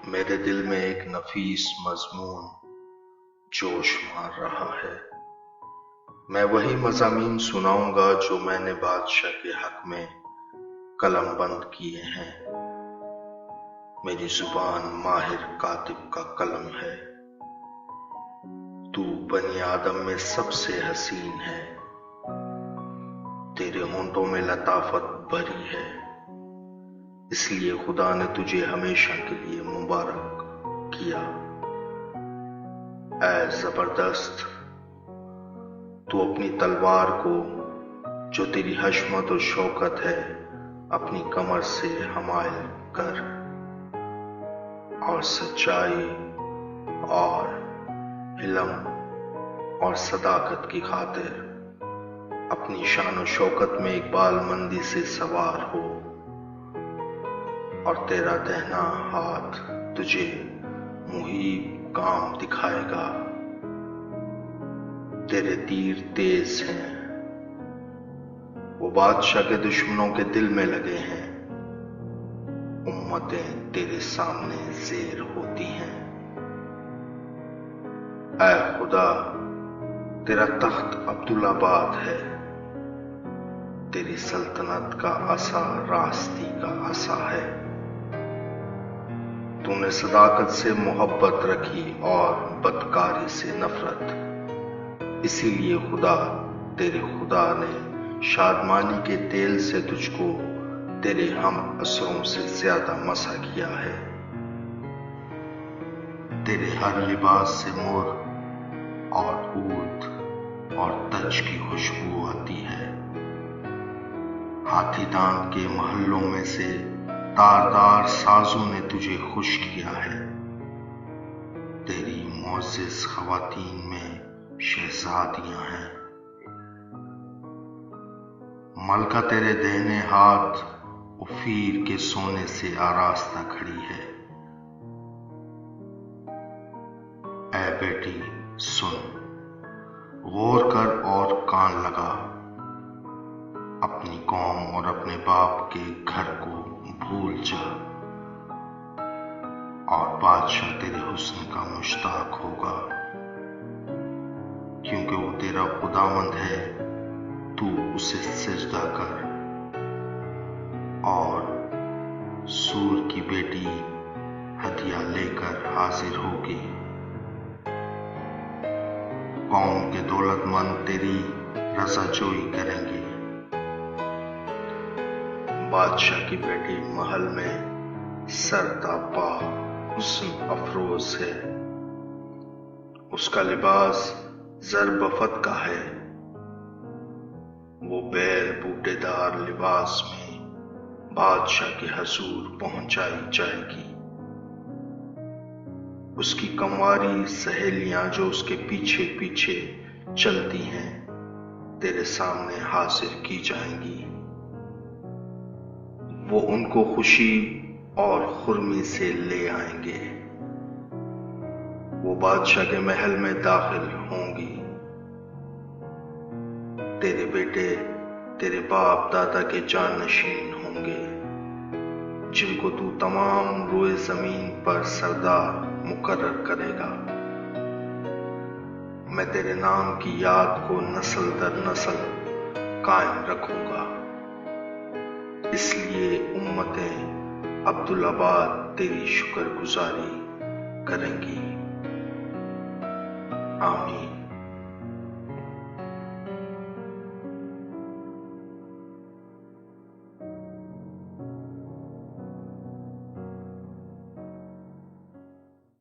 میرے دل میں ایک نفیس مضمون جوش مار رہا ہے۔ میں وہی مضامین سناؤں گا جو میں نے بادشاہ کے حق میں قلم بند کیے ہیں۔ میری زبان ماہر کاتب کا قلم ہے۔ تو بنی آدم میں سب سے حسین ہے۔ تیرے ہونٹوں میں لطافت بھری ہے، اس لیے خدا نے تجھے ہمیشہ کے لیے مبارک کیا۔ اے زبردست، تو اپنی تلوار کو جو تیری حشمت و شوکت ہے اپنی کمر سے حمائل کر، اور سچائی اور علم اور صداقت کی خاطر اپنی شان و شوکت میں اقبال مندی سے سوار ہو، اور تیرا دہنا ہاتھ تجھے محیب کام دکھائے گا۔ تیرے تیر تیز ہیں، وہ بادشاہ کے دشمنوں کے دل میں لگے ہیں۔ امتیں تیرے سامنے زیر ہوتی ہیں۔ اے خدا، تیرا تخت عبدالآباد ہے، تیری سلطنت کا عصا راستی کا عصا ہے۔ تو نے صداقت سے محبت رکھی اور بدکاری سے نفرت، اسی لیے تیرے خدا نے شادمانی کے تیل سے تجھ کو تیرے ہم عصروں سے زیادہ مسح کیا ہے۔ تیرے ہر لباس سے مر اور عود اور تج کی خوشبو آتی ہے۔ ہاتھی دان کے محلوں میں سے تاردار سازوں نے تجھے خوش کیا ہے۔ تیری معزز خواتین میں شہزادیاں ہیں۔ ملکہ تیرے دہنے ہاتھ اوفیر کے سونے سے آراستہ کھڑی ہے۔ اے بیٹی سن، غور کر اور کان لگا، اپنی قوم اور اپنے باپ کے گھر کو بھول جا، اور بادشاہ تیرے حسن کا مشتاق ہوگا، کیونکہ وہ تیرا خداوند ہے۔ تو اسے سجدہ کر، اور سور کی بیٹی ہدیہ لے کر حاضر ہوگی۔ قوم کے دولت مند تیری رضا جوئی کریں گے۔ بادشاہ کی بیٹی محل میں سر تا پا حسن افروز ہے، اس کا لباس زر بفت کا ہے۔ وہ بیل بوٹے دار لباس میں بادشاہ کے حضور پہنچائی جائے گی۔ اس کی کنواری سہیلیاں جو اس کے پیچھے پیچھے چلتی ہیں تیرے سامنے حاضر کی جائیں گی۔ وہ ان کو خوشی اور خرمی سے لے آئیں گے۔ وہ بادشاہ کے محل میں داخل ہوں گی۔ تیرے بیٹے تیرے باپ دادا کے جانشین ہوں گے، جن کو تو تمام روئے زمین پر سردار مقرر کرے گا۔ میں تیرے نام کی یاد کو نسل در نسل قائم رکھوں گا، اس لیے امتیں عبدالآباد تیری شکر گزاری کریں گی۔ آمین۔